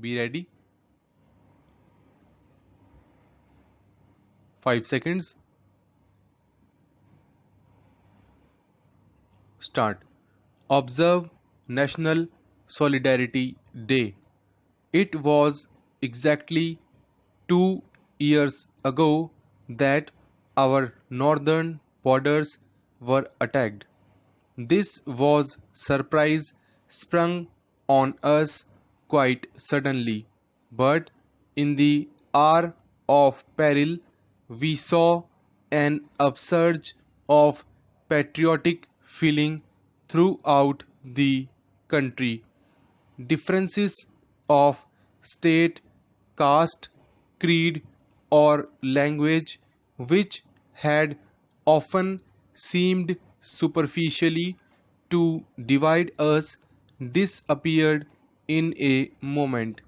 Be ready. 5 seconds. Start. Observe National Solidarity Day. It was exactly 2 years ago that our northern borders were attacked. This was surprise sprung on us quite suddenly, but in the hour of peril we saw an upsurge of patriotic feeling throughout the country. Differences of state, caste, creed, or language, which had often seemed superficially to divide us, disappeared in a moment.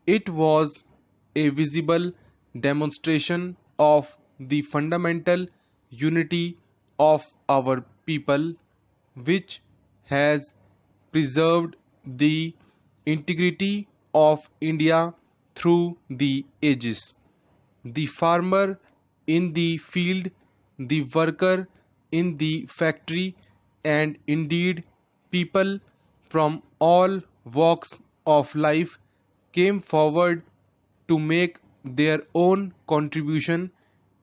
It was a visible demonstration of the fundamental unity of our people, which has preserved the integrity of India through the ages. The farmer in the field, the worker in the factory, and indeed people from all walks of life came forward to make their own contribution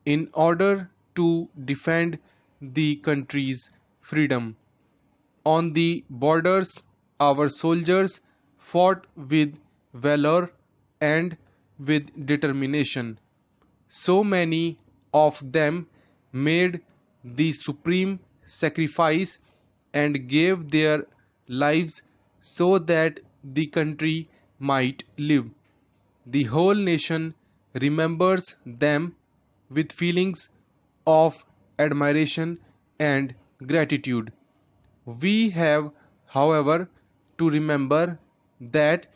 in order to defend the country's freedom. On the borders, our soldiers fought with valor and with determination. So many of them made the supreme sacrifice and gave their lives so that the country might live. The whole nation remembers them with feelings of admiration and gratitude. We have, however, to remember that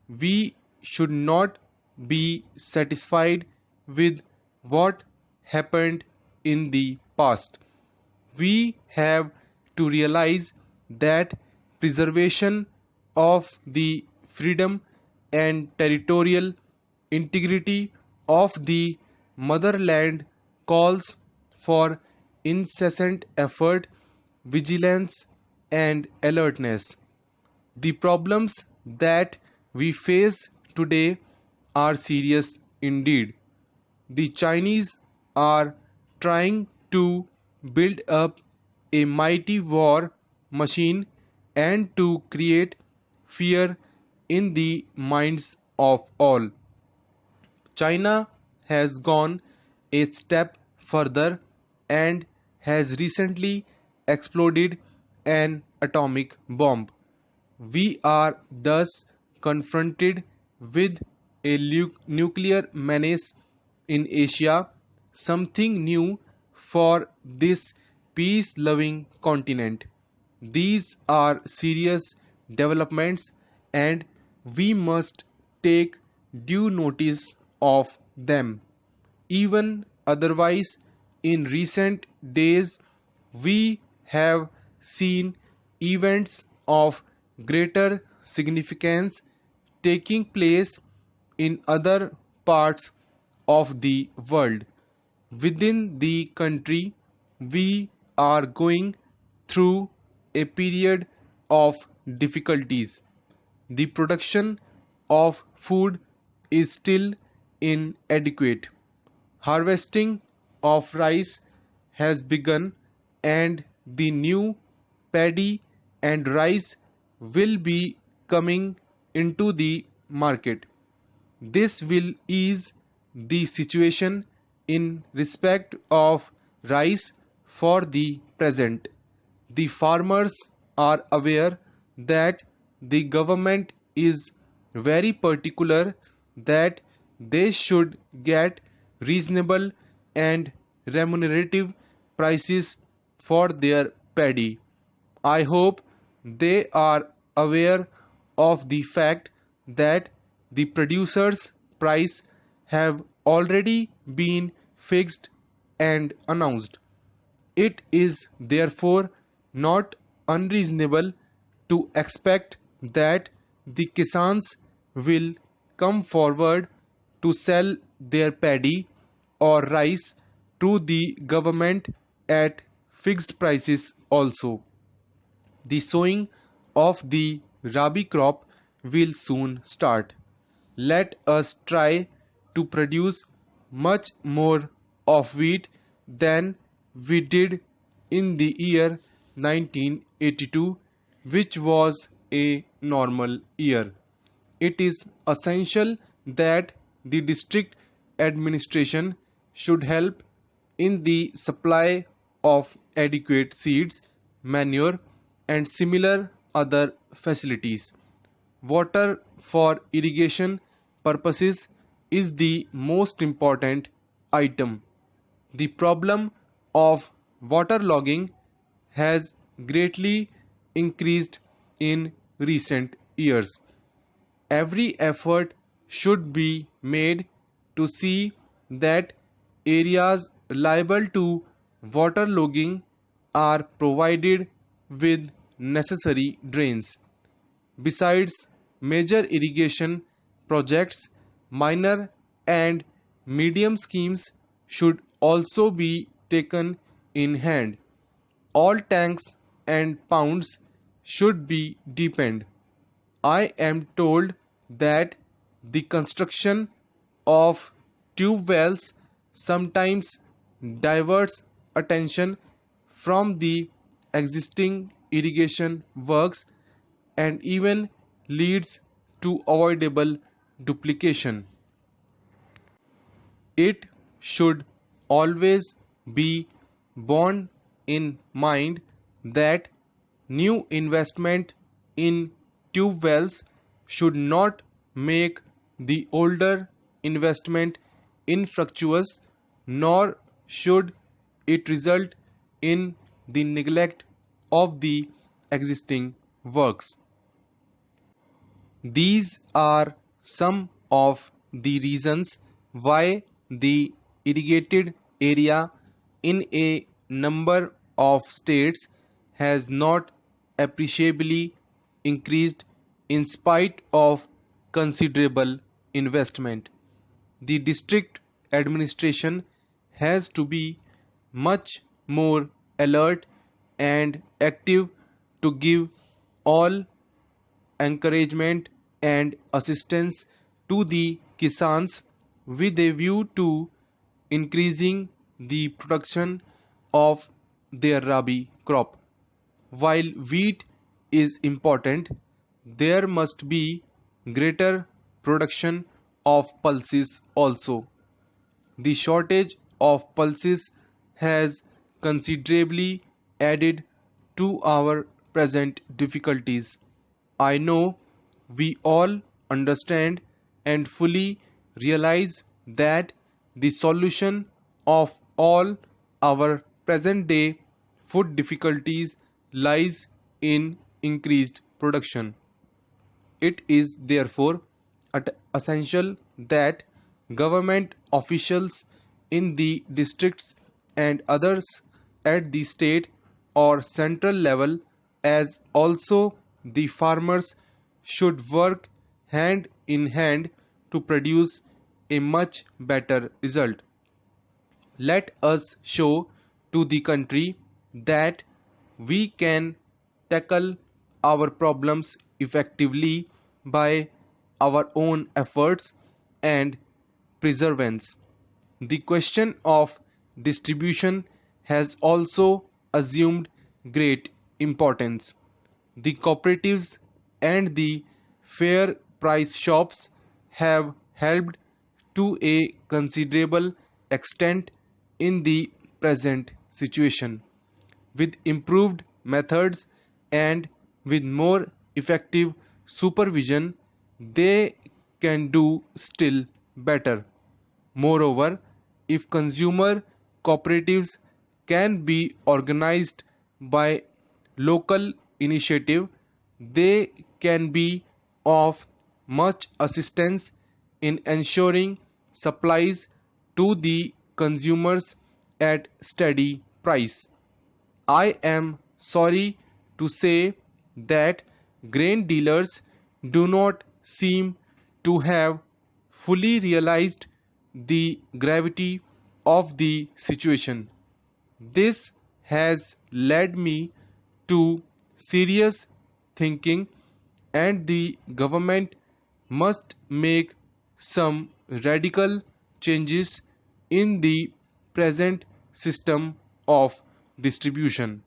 we should not be satisfied with what happened in the past. We have to realize that preservation of the freedom and territorial integrity of the motherland calls for incessant effort, vigilance, and alertness. The problems that we face today are serious indeed. The Chinese are trying to build up a mighty war machine and to create fear in the minds of all. China has gone a step further and has recently exploded an atomic bomb. We are thus confronted with a nuclear menace in Asia, something new for this peace-loving continent. These are serious developments and we must take due notice of them. Even otherwise, in recent days, we have seen events of greater significance taking place in other parts of the world. Within the country, we are going through a period of difficulties. The production of food is still inadequate. Harvesting of rice has begun and the new paddy and rice will be coming into the market. This will ease the situation in respect of rice for the present. The farmers are aware that the government is very particular that they should get reasonable and remunerative prices for their paddy. I hope they are aware of the fact that the producers' price have already been fixed and announced. It is therefore not unreasonable to expect that the Kisans will come forward to sell their paddy or rice to the government at fixed prices also. The sowing of the Rabi crop will soon start. Let us try to produce much more of wheat than we did in the year 1982, which was a normal year. It is essential that the district administration should help in the supply of adequate seeds, manure, and similar other facilities. Water for irrigation purposes is the most important item. The problem of waterlogging has greatly increased in recent years. Every effort should be made to see that areas liable to waterlogging are provided with necessary drains. Besides major irrigation projects, minor and medium schemes should also be taken in hand. All tanks and pounds should be deepened. I am told that the construction of tube wells sometimes diverts attention from the existing irrigation works and even leads to avoidable duplication. It should always be borne in mind that new investment in tube wells should not make the older investment infructuous, nor should it result in the neglect of the existing works. These are some of the reasons why the irrigated area in a number of states has not appreciably increased in spite of considerable investment. The district administration has to be much more alert and active to give all encouragement and assistance to the Kisans with a view to increasing the production of their Rabi crop. While wheat is important, there must be greater production of pulses also. The shortage of pulses has considerably added to our present difficulties. I know we all understand and fully realize that the solution of all our present day food difficulties lies in increased production. It is therefore essential that government officials in the districts and others at the state or central level, as also the farmers, should work hand in hand to produce a much better result. Let us show to the country that we can tackle our problems effectively by our own efforts and perseverance. The question of distribution has also assumed great importance. The cooperatives and the fair price shops have helped to a considerable extent in the present situation. With improved methods and with more effective supervision, they can do still better. Moreover, if consumer cooperatives can be organized by local initiative, they can be of much assistance in ensuring supplies to the consumers at steady price. I am sorry to say that grain dealers do not seem to have fully realized the gravity of the situation. This has led me to serious thinking, and the government must make some radical changes in the present system of distribution.